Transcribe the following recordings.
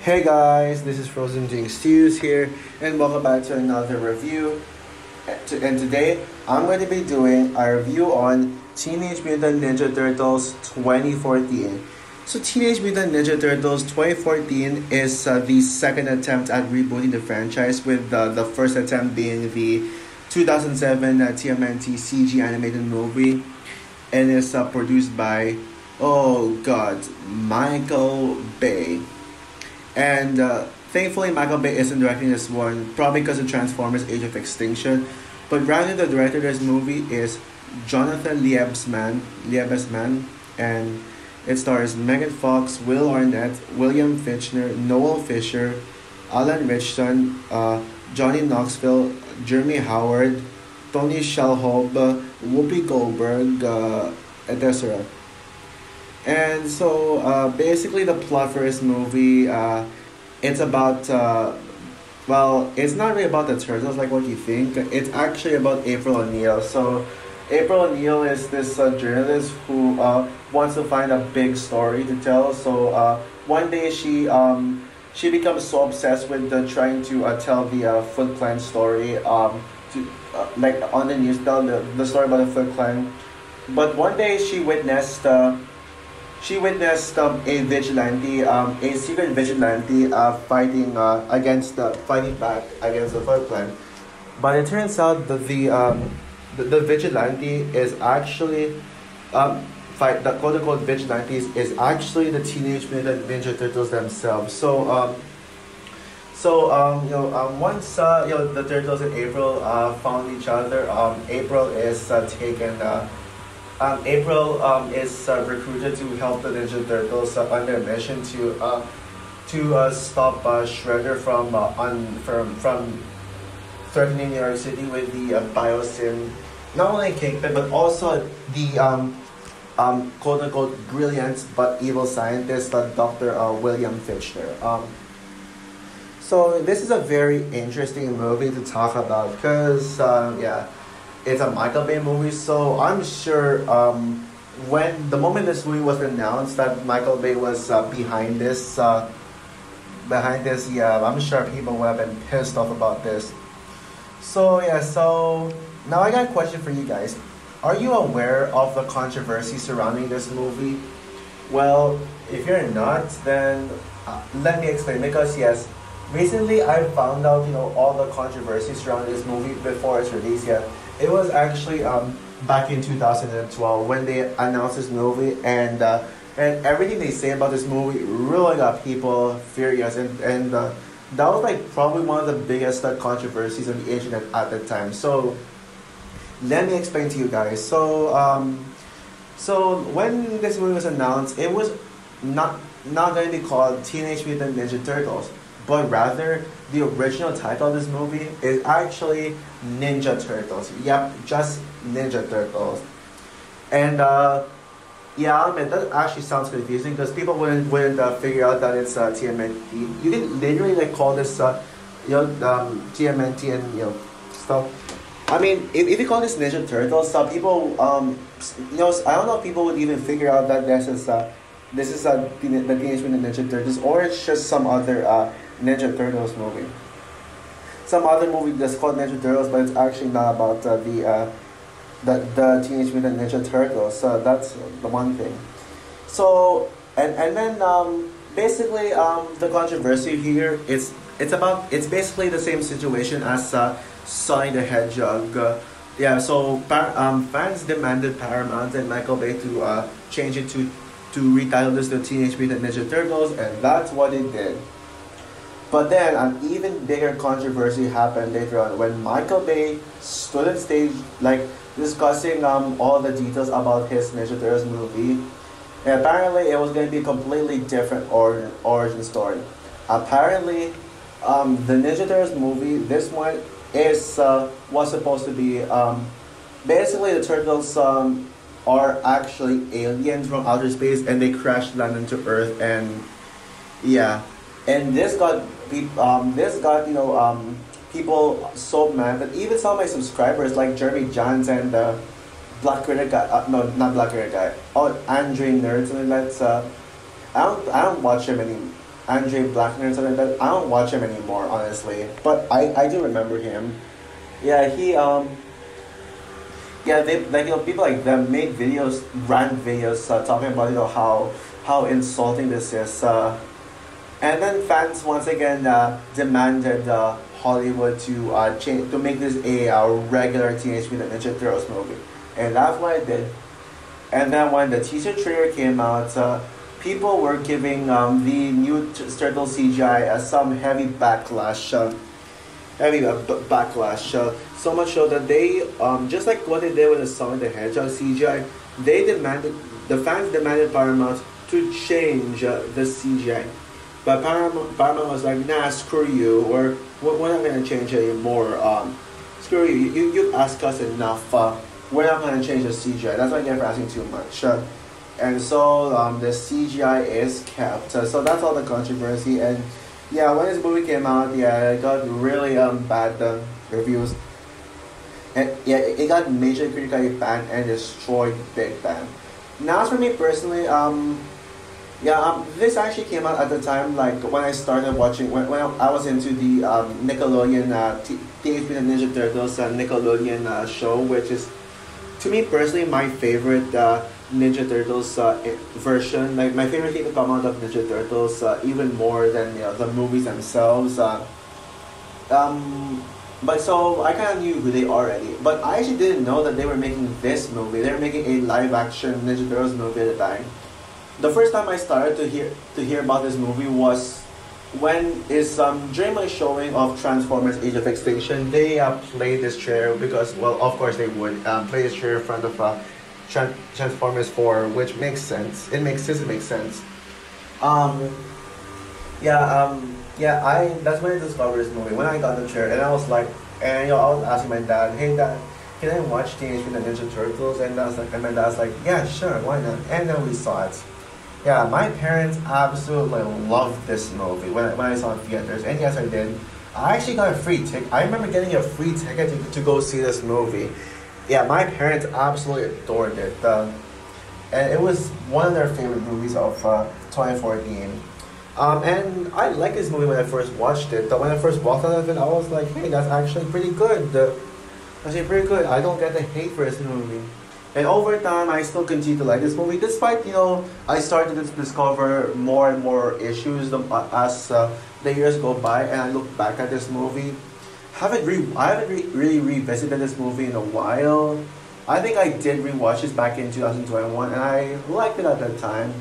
Hey guys, this is Frozen Jing Stews here, and welcome back to another review. And today, I'm going to be doing a review on Teenage Mutant Ninja Turtles 2014. So, Teenage Mutant Ninja Turtles 2014 is the second attempt at rebooting the franchise, with the first attempt being the 2007 TMNT CG animated movie, and is produced by, oh god, Michael Bay. And thankfully, Michael Bay isn't directing this one, probably because of Transformers Age of Extinction. But rather, the director of this movie is Jonathan Liebesman, and it stars Megan Fox, Will Arnett, William Fichtner, Noel Fisher, Alan Richardson, Johnny Knoxville, Jeremy Howard, Tony Shalhoub, Whoopi Goldberg, etc. And so, basically, the plot for this movie, it's about, well, it's not really about the turtles like what you think. It's actually about April O'Neil. So, April O'Neil is this journalist who wants to find a big story to tell. So, one day she becomes so obsessed with trying to tell the Foot Clan story, like on the news, tell the story about the Foot Clan. But one day she witnessed a vigilante, a secret vigilante, fighting back against the Foot Clan. But it turns out that the vigilante is actually, the quote unquote vigilantes is actually the Teenage Mutant Ninja Turtles themselves. Once the Turtles and April found each other, April is taken. April is recruited to help the Ninja Turtles on their mission to stop Shredder from threatening New York City with the Biosyn, not only Kingpin but also the quote unquote brilliant but evil scientist, Dr. William Fichtner. So this is a very interesting movie to talk about because it's a Michael Bay movie, so I'm sure when the moment this movie was announced that Michael Bay was behind this, I'm sure people would have been pissed off about this. So now I got a question for you guys. Are you aware of the controversy surrounding this movie? Well, if you're not, then let me explain. Because yes, recently I found out all the controversy surrounding this movie before its release. It was actually back in 2012 when they announced this movie, and everything they say about this movie really got people furious, and that was like probably one of the biggest controversies on the internet at the time. So let me explain to you guys. So when this movie was announced, it was not going to be called Teenage Mutant Ninja Turtles, but rather the original title of this movie is actually Ninja Turtles. Yep, just Ninja Turtles. And I'll admit that actually sounds confusing because people wouldn't figure out that it's TMNT. You can literally call this TMNT and stuff. I mean, if you call this Ninja Turtles, people I don't know if people would even figure out that this is the Teenage Mutant Ninja Turtles, or it's just some other Ninja Turtles movie. Some other movie that's called Ninja Turtles, but it's actually not about the Teenage Mutant Ninja Turtles. So that's the one thing. So and then basically the controversy here is it's basically the same situation as Sonic the Hedgehog. So fans demanded Paramount and Michael Bay to change it to retitle this the Teenage Mutant Ninja Turtles, and that's what it did. But then an even bigger controversy happened later on when Michael Bay stood on stage discussing all the details about his Ninja Turtles movie. And apparently it was going to be a completely different origin story. Apparently the Ninja Turtles movie, this one was supposed to be basically the Turtles are actually aliens from outer space, and they crash land into Earth, and this got people so mad that even some of my subscribers like Jeremy Johns and Black Critic guy, no, not Black Critic guy, Andre Nerd, something like that. I don't watch him Andre Blackner and something like that. I don't watch him anymore, honestly. But I do remember him. Yeah, they like people like them make videos, rant videos, talking about how insulting this is. And then fans once again demanded Hollywood to change to make this a regular Teenage Mutant Ninja Turtles movie, and that's what I did. And then when the teaser trailer came out, people were giving the new Turtle CGI some heavy backlash. So much so that they, just like what they did with the Sonic the Hedgehog CGI, the fans demanded Paramount to change the CGI. But Paramount was like, nah, screw you, or we're not going to change it anymore. Screw you, you asked us enough. We're not going to change the CGI. That's why they're asking too much. And so the CGI is kept. So that's all the controversy. And yeah, when this movie came out, yeah, it got really bad reviews. And yeah, it got major critically banned and destroyed big bang. Now, as for me personally, this actually came out at the time, like when I started watching, when I was into the Nickelodeon Teenage Mutant Ninja Turtles Nickelodeon show, which is, to me personally, my favorite Ninja Turtles version. Like my favorite thing to come out of Ninja Turtles, even more than the movies themselves. But so I kind of knew who they are already, but I actually didn't know that they were making this movie. They were making a live action Ninja Turtles movie at the time. The first time I started to hear about this movie was when is during my showing of Transformers: Age of Extinction. They played this trailer because, well, of course they would play this trailer in front of Transformers 4, which makes sense. It makes sense. That's when I discovered this movie. When I got the chair, and I was like, and I was asking my dad, "Hey dad, can I watch Teenage Mutant Ninja Turtles?" And my dad's like, "Yeah, sure, why not?" And then we saw it. Yeah, my parents absolutely loved this movie when I saw it in theaters, and yes, I did. I actually got a free ticket. I remember getting a free ticket to go see this movie. Yeah, my parents absolutely adored it, and it was one of their favorite movies of 2014. And I liked this movie when I first watched it. When I first walked out of it, I was like, "Hey, that's actually pretty good." Actually, pretty good. I don't get the hate for this movie. And over time, I still continue to like this movie, despite I started to discover more and more issues as the years go by, and I look back at this movie. I haven't really revisited this movie in a while. I think I did rewatch this back in 2021, and I liked it at that time.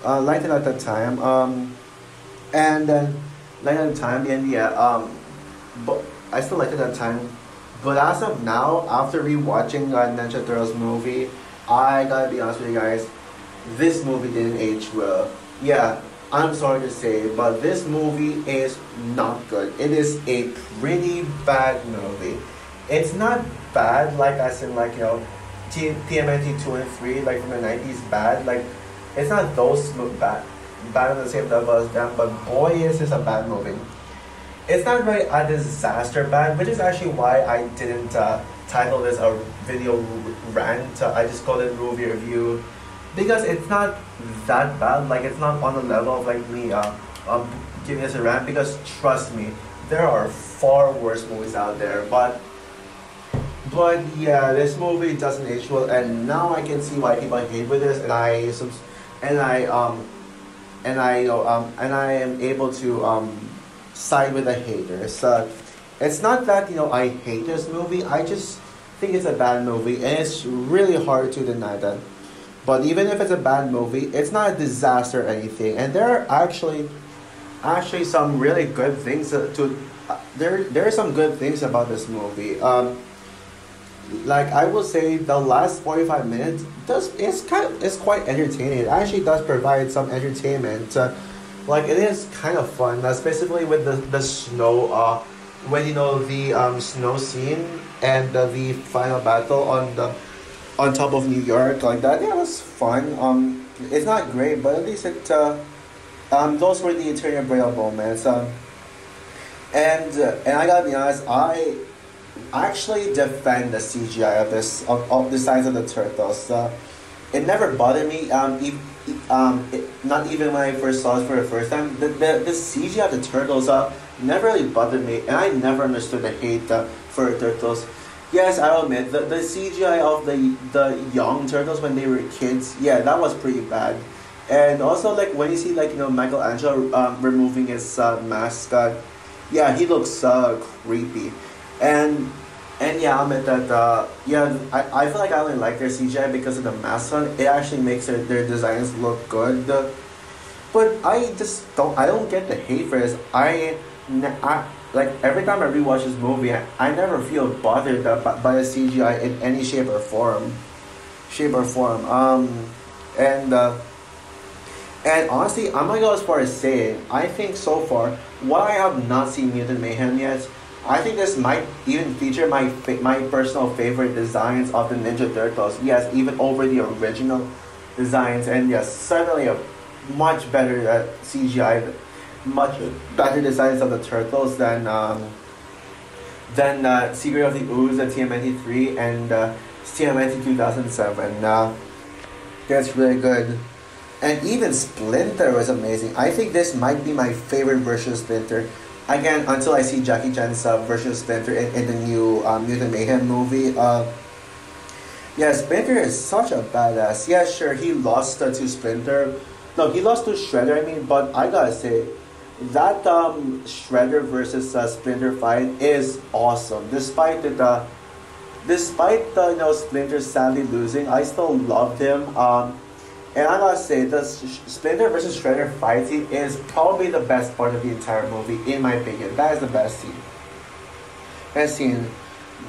And then liked it at the time, and yeah, but I still liked it at the time. But as of now, after rewatching the Ninja Turtles movie, I gotta be honest with you guys, this movie didn't age well. Yeah, I'm sorry to say, but this movie is not good. It is a pretty bad movie. It's not bad, like as in TMNT 2 and 3, like from the 90s bad. Like, it's not those bad on the same level as them, but boy, is this a bad movie. It's not really a disaster bad, which is actually why I didn't title this a video rant. I just called it movie review, because it's not that bad. Like, it's not on the level of like me giving this a rant, because trust me, there are far worse movies out there. But yeah, this movie doesn't age well, and now I can see why people hate with this, and I am able to side with the haters. It's not that I hate this movie. I just think it's a bad movie, and it's really hard to deny that. But even if it's a bad movie, it's not a disaster or anything. And there are actually some really good things there are some good things about this movie. Like I will say, the last 45 minutes is quite entertaining. It actually does provide some entertainment. Like, it is kind of fun, especially with the snow. When the snow scene and the final battle on top of New York, like that. Yeah, it was fun. It's not great, but at least those were the interior braille moments. And I gotta be honest, I actually defend the CGI of the size of the turtles. It never bothered me. Not even when I first saw it for the first time, the CGI of the turtles never really bothered me, and I never understood the hate for the turtles. Yes, I'll admit the CGI of the young turtles when they were kids, yeah, that was pretty bad. And also like when you see like Michelangelo removing his mascot, yeah, he looks creepy, and yeah, I'll admit that yeah, I feel like I only like their CGI because of the mascot. It actually makes their designs look good. But I don't get the hate for this. I like every time I rewatch this movie, I never feel bothered by the CGI in any shape or form. Shape or form. And honestly, I'm gonna go as far as saying I think so far, while I have not seen Mutant Mayhem yet, I think this might even feature my personal favorite designs of the Ninja Turtles. Yes, even over the original designs, and yes, certainly a much better CGI, much better designs of the turtles than Secret of the Ooze, the TMNT3, and TMNT 2007. That's really good. And even Splinter was amazing. I think this might be my favorite version of Splinter. Again, until I see Jackie Chan's version of Splinter in the new Mutant Mayhem movie. Yeah, Splinter is such a badass. Yeah, sure, he lost to Splinter. No, he lost to Shredder, I mean, but I gotta say, that Shredder versus Splinter fight is awesome. Despite Splinter sadly losing, I still loved him. And I gotta say, the Splinter versus Shredder fight scene is probably the best part of the entire movie, in my opinion. That is the best scene. Best scene.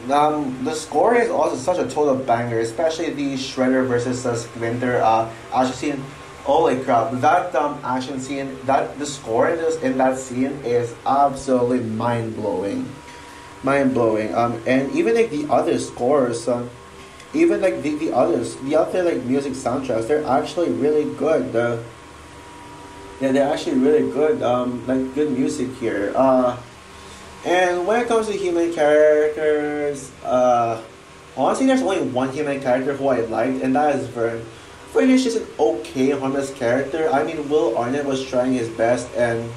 The score is also such a total banger, especially the Shredder versus Splinter action scene. Holy crap! That action scene, the score in that scene is absolutely mind blowing, mind blowing. And even like the other scores. Even like the other like music soundtracks, they're actually really good. Yeah, they're actually really good. Like good music here. And when it comes to human characters, honestly, there's only one human character who I liked, and that is Vern. Vern is just an okay, harmless character. I mean, Will Arnett was trying his best, and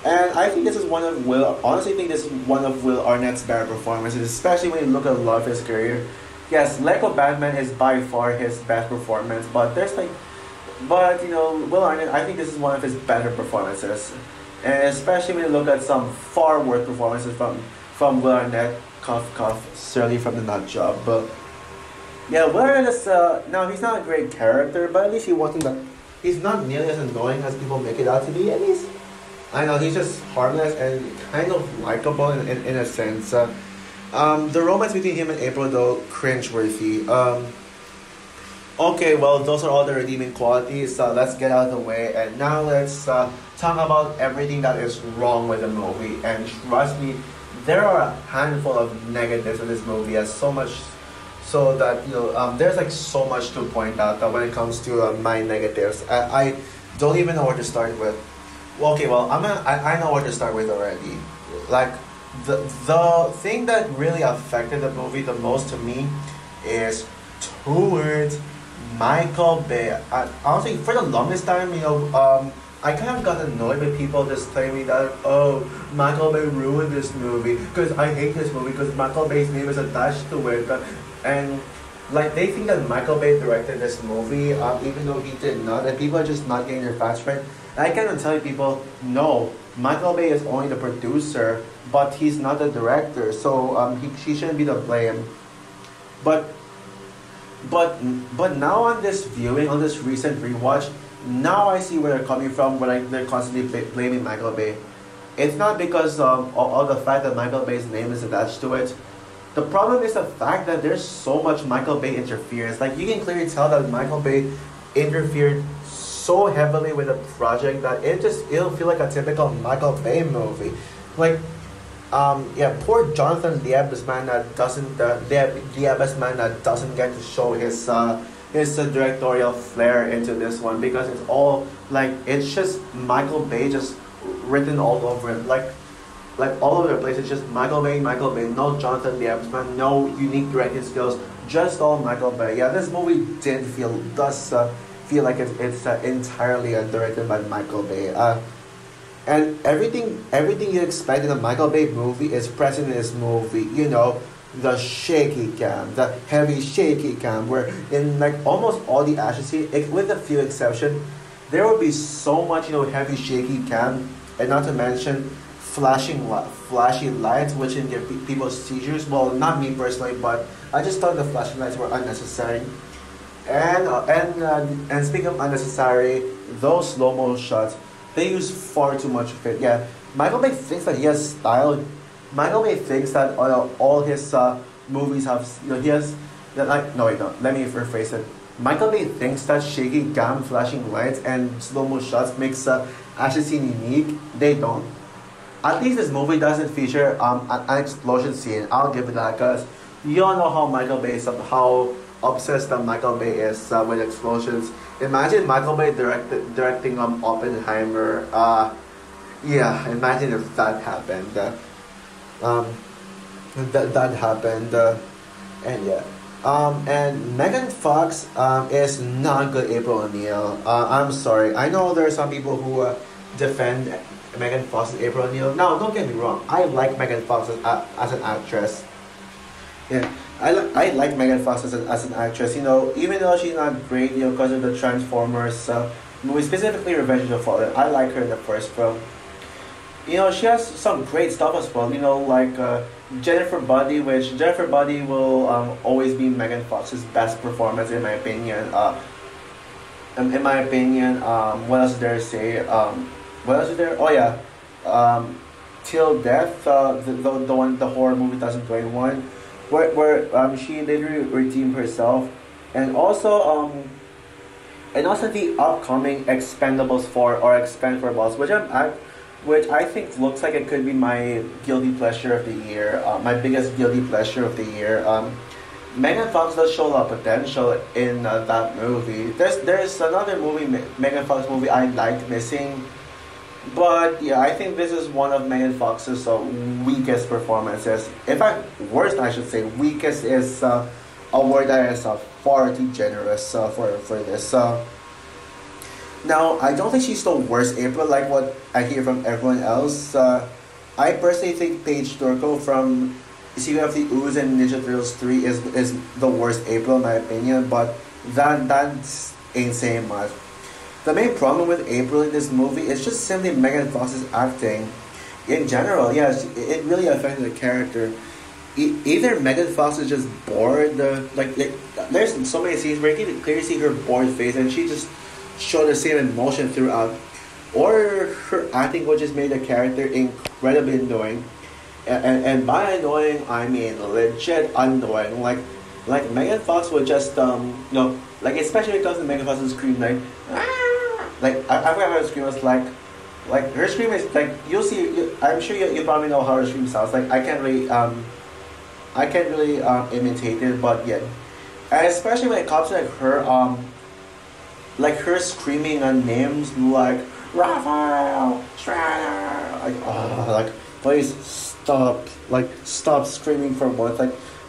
I think this is one of Will. Honestly, think this is one of Will Arnett's better performances, especially when you look at a lot of his career. Yes, Lego Batman is by far his best performance, but Will Arnett, I think this is one of his better performances, and especially when you look at some far worse performances from Will Arnett, certainly from the Nut Job. But yeah, Will Arnett is now he's not a great character, but at least he's not nearly as annoying as people make it out to be. At least I know he's just harmless and kind of likable in a sense. The romance between him and April, though, cringeworthy. Okay, well, those are all the redeeming qualities. So let's get out of the way, and now let's talk about everything that is wrong with the movie. And trust me, there are a handful of negatives in this movie, as so much so that there's like so much to point out that when it comes to my negatives, I don't even know where to start with. Well, okay, well, I know where to start with already. Like. The thing that really affected the movie the most to me is two words: Michael Bay. Honestly, for the longest time, I kind of got annoyed with people just telling me that, oh, Michael Bay ruined this movie because I hate this movie because Michael Bay's name is attached to it, and like they think that Michael Bay directed this movie, even though he did not, and people are just not getting their facts right. And I cannot tell you people, no, Michael Bay is only the producer, but he's not the director, so she shouldn't be the blame. But now on this viewing, on this recent rewatch, now I see where they're coming from. When they're constantly blaming Michael Bay, it's not because of the fact that Michael Bay's name is attached to it. The problem is the fact that there's so much Michael Bay interference. Like you can clearly tell that Michael Bay interfered so heavily with the project that it'll feel like a typical Michael Bay movie. Like, yeah, poor Jonathan Lieb, this man that doesn't get to show his directorial flair into this one, because it's all like it's just Michael Bay just written all over it, like all over the place. It's just Michael Bay, no Jonathan Lieb, man, no unique directing skills, just all Michael Bay. Yeah, this movie feel like it's entirely directed by Michael Bay. And everything you expect in a Michael Bay movie is present in this movie. You know, the shaky cam, the heavy shaky cam, where in like almost all the action scenes, with a few exceptions, there will be so much heavy shaky cam, and not to mention flashy lights, which can give people seizures. Well, not me personally, but I just thought the flashing lights were unnecessary. And speaking of unnecessary, those slow mo shots, they use far too much of it. Yeah, Michael Bay thinks that he has style. Michael Bay thinks that all his movies have, he has that, like, no wait, no, let me rephrase it. Michael Bay thinks that shaky cam, flashing lights, and slow mo shots makes action scene unique. They don't. At least this movie doesn't feature an explosion scene. I'll give it that, because you all know how Michael Bay is, how obsessed that Michael Bay is with explosions. Imagine Michael Bay directing Oppenheimer. Yeah, imagine if that happened. That happened, and yeah. And Megan Fox is not good April O'Neil. I'm sorry. I know there are some people who defend Megan Fox and April O'Neil. Now, don't get me wrong. I like Megan Fox as an actress. Yeah, I like Megan Fox as an actress. Even though she's not great, because of the Transformers movie, specifically Revenge of the Fallen. I like her in the first film. She has some great stuff as well. Like Jennifer Buddy, which Jennifer Buddy will always be Megan Fox's best performance in my opinion. What else is there to say? What else is there? Oh yeah, Till Death, the horror movie 2021, where she literally redeemed herself, and also the upcoming Expendables 4 or Expendables, which I think looks like it could be my guilty pleasure of the year, my biggest guilty pleasure of the year. Megan Fox does show a lot of potential in that movie. There's another movie, Megan Fox movie I liked missing, but yeah, I think this is one of Megan Fox's weakest performances. In fact, worst, I should say. Weakest is a word that is far too generous for this. Now, I don't think she's the worst April, like what I hear from everyone else. I personally think Paige Turco from Secret of the Ooze and Ninja Turtles 3 is the worst April in my opinion, but that's ain't saying much. The main problem with April in this movie is just simply Megan Fox's acting. In general, yes, it really affected the character. Either Megan Fox is just bored, like there's so many scenes where you can clearly see her bored face and she just showed the same emotion throughout, or her acting would just made the character incredibly annoying, and by annoying I mean legit annoying. Like Megan Fox would just like especially because of Megan Fox's scream, like I forgot how her scream was like her scream is like you'll see. I'm sure you probably know how her scream sounds like. I can't really imitate it, but yeah, and especially when it comes to like her screaming on names like Raphael, Shredder, like please stop screaming for once,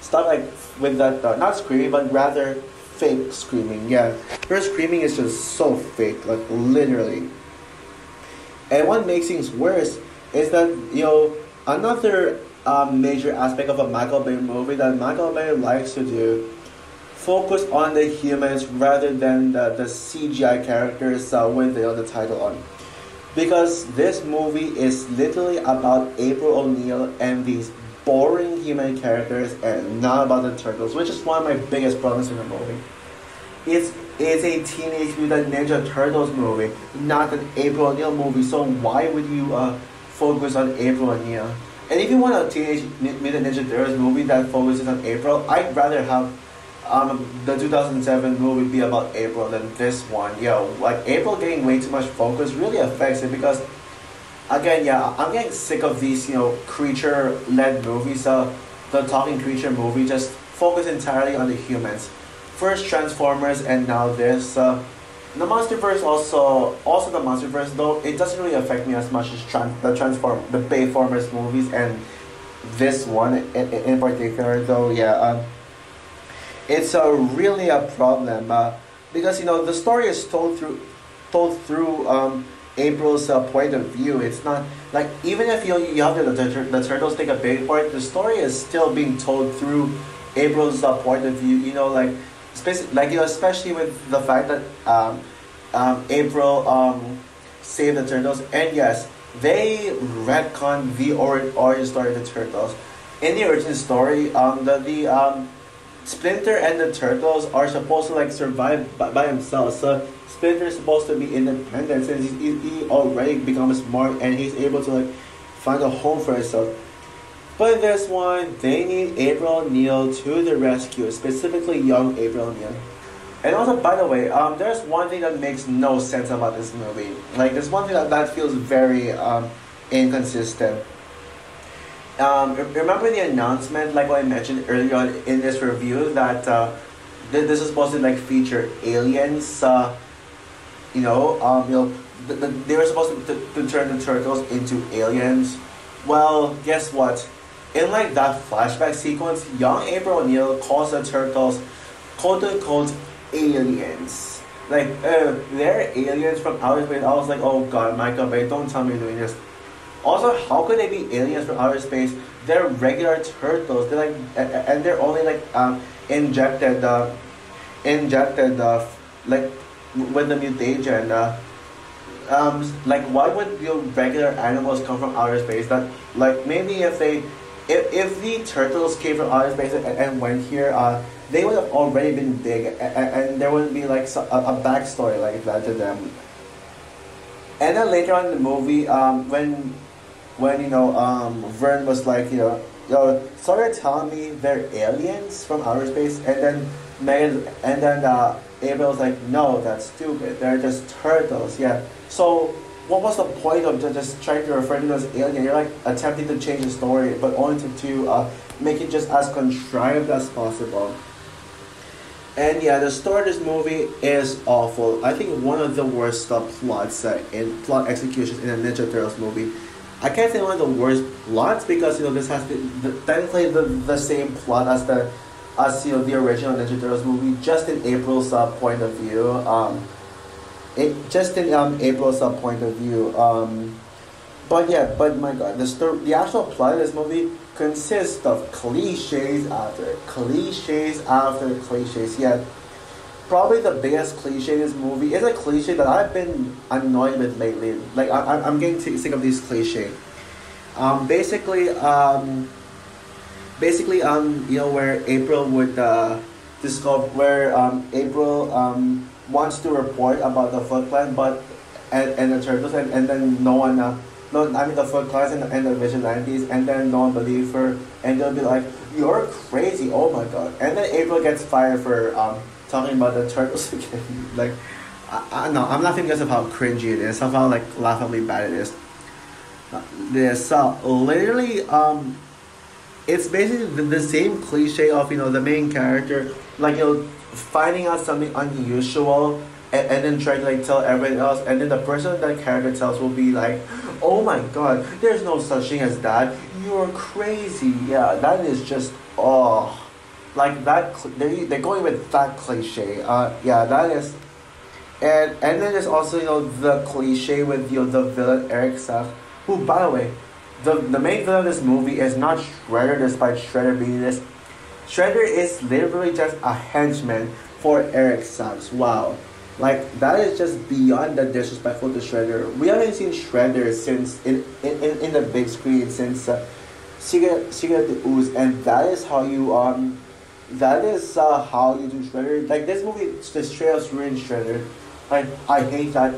stop with that not screaming but rather fake screaming. Yeah, her screaming is just so fake, like literally. And what makes things worse is that another major aspect of a Michael Bay movie that Michael Bay likes to do, focus on the humans rather than the CGI characters with the title on. Because this movie is literally about April O'Neil and these boring human characters and not about the turtles, which is one of my biggest problems in the movie. It's a Teenage Mutant Ninja Turtles movie, not an April O'Neil movie, so why would you focus on April O'Neil? And if you want a Teenage Mutant Ninja Turtles movie that focuses on April, I'd rather have the 2007 movie be about April than this one. Like April getting way too much focus really affects it, because again, I'm getting sick of these creature-led movies. The talking creature movie just focus entirely on the humans. First Transformers and now this. The Monsterverse also the Monsterverse, though it doesn't really affect me as much as the Bayformers movies and this one in particular, though. It's really a problem. because the story is told through April's point of view. It's not like, even if you have the turtles take a big part, the story is still being told through April's point of view. Especially with the fact that April saved the turtles, and yes, they retcon the origin story of the turtles. In the origin story, the Splinter and the turtles are supposed to like survive by themselves. So Splinter is supposed to be independent since he already becomes smart and he's able to like find a home for himself. But in this one, they need April O'Neil to the rescue, specifically young April O'Neil. And also, by the way, there's one thing that makes no sense about this movie. Like, there's one thing that feels very inconsistent. Remember the announcement, like what I mentioned earlier on in this review, that this is supposed to like feature aliens. They were supposed to turn the turtles into aliens. Well, guess what? In like that flashback sequence, young April O'Neil calls the turtles quote unquote aliens. Like, they're aliens from outer space. I was like, oh god, Michael Bay, don't tell me you're doing this. Also, how could they be aliens from outer space? They're regular turtles. They're like, and they're only like injected, like with the mutation. Like, why would regular animals come from outer space? That like maybe if the turtles came from outer space and went here, they would have already been big, and there would be like a backstory like that to them. And then later on in the movie, when Vern was like, so you're telling me they're aliens from outer space, and then April was like, no, that's stupid. They're just turtles. Yeah. So what was the point of just trying to refer to them as alien? You're like attempting to change the story, but only to make it just as contrived as possible. And yeah, the story of this movie is awful. I think one of the worst plots in plot executions in a Ninja Turtles movie. I can't say one of the worst plots because this has technically the same plot as the original Ninja Turtles movie, just in April's point of view. April's point of view. But my god, the actual plot of this movie consists of cliches after cliches after cliches. Yeah, probably the biggest cliche in this movie is a cliche that I've been annoyed with lately. Like, I'm getting sick of these cliches. Where April would discover where April wants to report about the Foot Clan, and the turtles, and then no one. No, I mean the Foot Clans and the Vigilantes, and then no one believe her, and they'll be like, "You're crazy! Oh my god!" And then April gets fired for talking about the turtles again. Like, no, I'm laughing because of how cringy it is, of how like laughably bad it is. Literally, it's basically the same cliche of the main character like finding out something unusual, and then try to like tell everyone else, and then the person that character tells will be like, oh my god, there's no such thing as that, you're crazy. Yeah, that is just, oh, like that, they're going with that cliche. Yeah, that is. And then there's also the cliche with the villain Eric Sach, who, by the way, the main villain of this movie is not Shredder, despite Shredder being this. Shredder is literally just a henchman for Eric Sachs. Wow. Like, that is just beyond the disrespectful to Shredder. We haven't seen Shredder since in the big screen since Secret of the Ooze, and that is how you how you do Shredder. Like, this movie just straight up ruined Shredder. Like, I hate that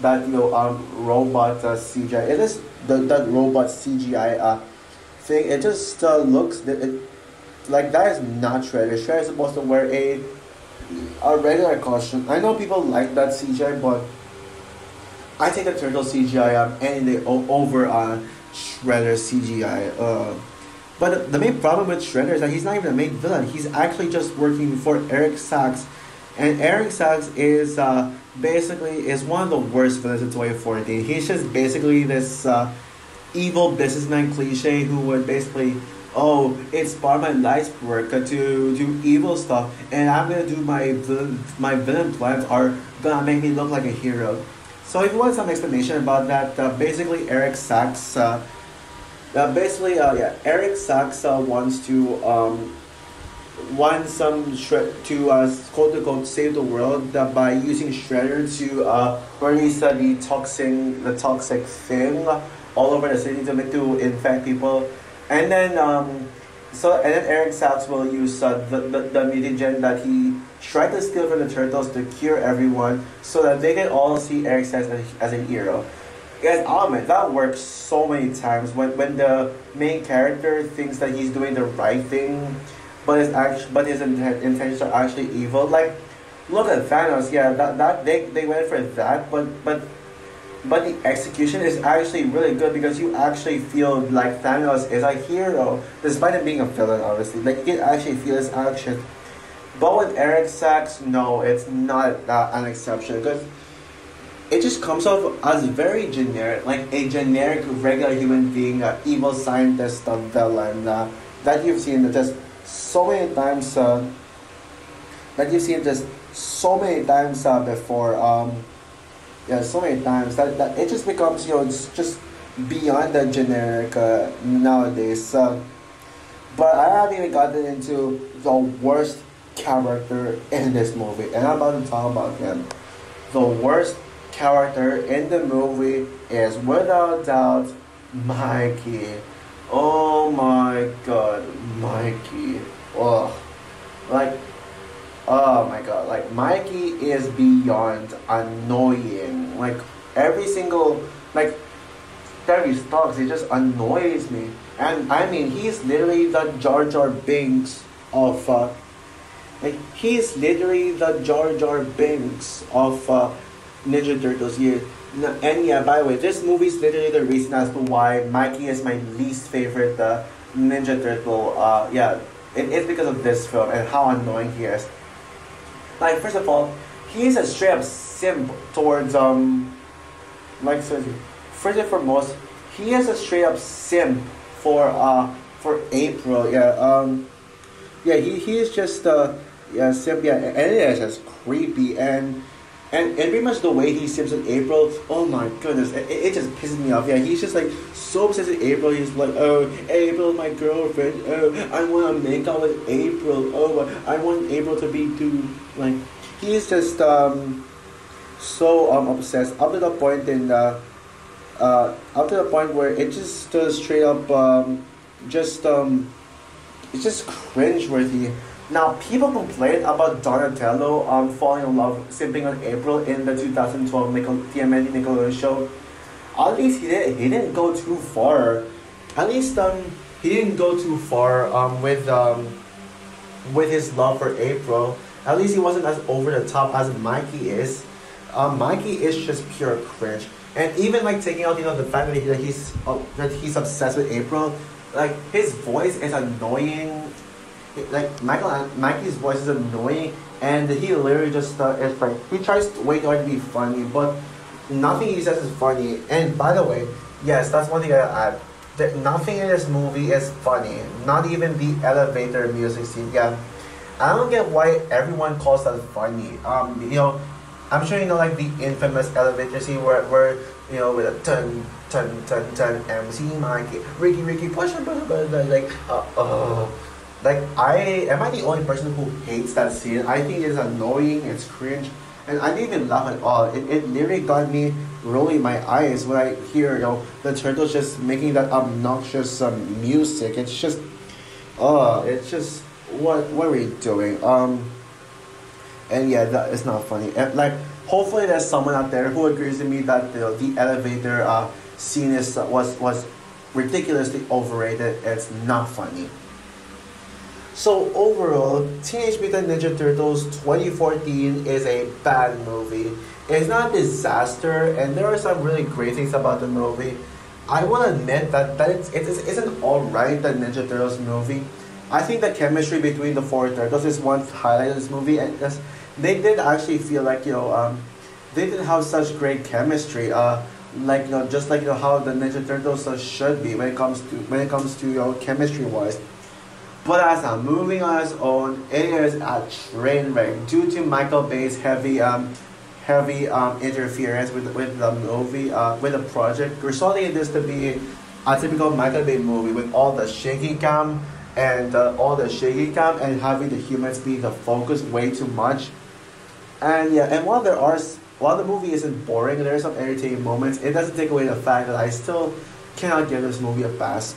robot CGI. It is that robot CGI thing. It just looks like that is not Shredder. Shredder is supposed to wear a regular costume. I know people like that CGI, but I take the turtle CGI any day over Shredder CGI. But the main problem with Shredder is that he's not even the main villain. He's actually just working for Eric Sachs, and Eric Sachs is basically one of the worst villains in 2014. He's just basically this evil businessman cliche who would basically oh, it's part of my life's work to do evil stuff, and I'm gonna do my villain plans are gonna make me look like a hero. So if you want some explanation about that, basically Eric Sachs, Eric Sachs wants some to quote unquote save the world by using Shredder to release the toxic thing all over the city to infect people, and then Eric Sachs will use the mutagen that he tried to steal from the turtles to cure everyone so that they can all see Eric Sachs as a hero. Guys, oh man, that works so many times when the main character thinks that he's doing the right thing, but his intentions are actually evil. Like, look at Thanos. Yeah, that they went for that, but the execution is actually really good because you actually feel like Thanos is a hero, despite him being a villain, obviously. Like, you can actually feel his action. But with Eric Sachs, no, it's not an exception because it just comes off as very generic, like a generic regular human being, evil scientist, villain that you've seen just so many times. That you've seen just so many times before. Yeah, so many times that it just becomes it's just beyond the generic nowadays. But I haven't even gotten into the worst character in this movie, and I'm about to talk about him. The worst character in the movie is without doubt Mikey. Oh my god, Mikey. Oh, like, oh my god, like Mikey is beyond annoying. Like every single time he talks, it just annoys me. And I mean, he's literally the Jar Jar Binks of he's literally the Jar Jar Binks of Ninja Turtles here. And yeah, by the way, this movie is literally the reason as to why Mikey is my least favorite Ninja Turtle. Yeah, it's because of this film and how annoying he is. Like, first of all, he is a straight up simp towards like, so first and foremost, he is a straight up simp for April. Yeah, he is just yeah, simp. Yeah, and it is just creepy and pretty much the way he simps in April, oh my goodness, it just pisses me off. Yeah, he's just like so obsessed with April. He's like, oh, April, my girlfriend. Oh, I want to make out with April. Oh, I want April to be too. Like, he's just so obsessed up to the point where it just straight up it's just cringeworthy. Now, people complain about Donatello falling in love, simping on April in the 2012 TMNT Nickelodeon show. At least he didn't go too far. At least he didn't go too far with his love for April. At least he wasn't as over the top as Mikey is. Mikey is just pure cringe. And even like taking out the fact that he's obsessed with April, like his voice is annoying. Like Mikey's voice is annoying, and he literally just is like he tries way too hard to be funny, but nothing he says is funny. And by the way, yes, that's one thing I add. That nothing in this movie is funny. Not even the elevator music scene. Yeah, I don't get why everyone calls that funny. I'm sure like the infamous elevator scene where with a ton MC Mikey Ricky push like am I the only person who hates that scene? I think it's annoying, it's cringe, and I didn't even laugh at all. It literally got me rolling my eyes when I hear the turtles just making that obnoxious music. It's just it's just what are we doing? And yeah, that is not funny. And like, hopefully there's someone out there who agrees with me that the elevator scene was ridiculously overrated. It's not funny. So overall, Teenage Mutant Ninja Turtles 2014 is a bad movie. It's not a disaster, and there are some really great things about the movie. I will admit that it's an alright Ninja Turtles movie. I think the chemistry between the four turtles is one highlight of this movie, and they did actually feel like they did have such great chemistry. like just like how the Ninja Turtles should be when it comes to chemistry wise. But as a movie on its own, it is a train wreck due to Michael Bay's heavy interference with the movie, with the project, resulting in this to be a typical Michael Bay movie with all the shaky cam and having the humans be the focus way too much. And yeah, and while the movie isn't boring, there are some entertaining moments. It doesn't take away the fact that I still cannot give this movie a pass.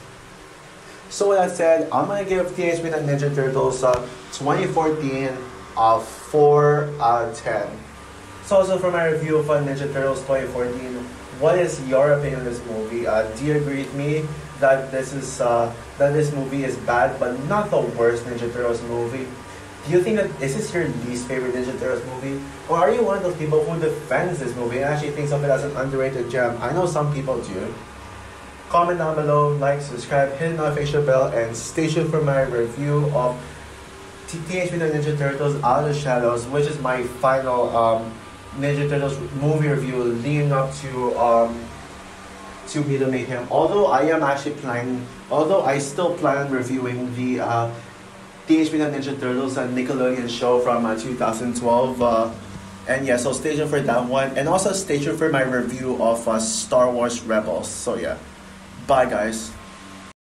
So with that said, I'm gonna give Teenage Mutant Ninja Turtles 2014 a 4 out of 10. So also for my review of Ninja Turtles 2014, what is your opinion on this movie? Do you agree with me that this movie is bad but not the worst Ninja Turtles movie? Do you think that is this your least favorite Ninja Turtles movie? Or are you one of those people who defends this movie and actually thinks of it as an underrated gem? I know some people do. Comment down below, like, subscribe, hit the notification bell, and stay tuned for my review of Teenage Mutant Ninja Turtles Out of the Shadows, which is my final Ninja Turtles movie review leading up to Mutant Mayhem. Although I still plan on reviewing the Teenage Mutant Ninja Turtles Nickelodeon show from 2012. And yeah, so stay tuned for that one. And also stay tuned for my review of Star Wars Rebels. So yeah. Bye guys.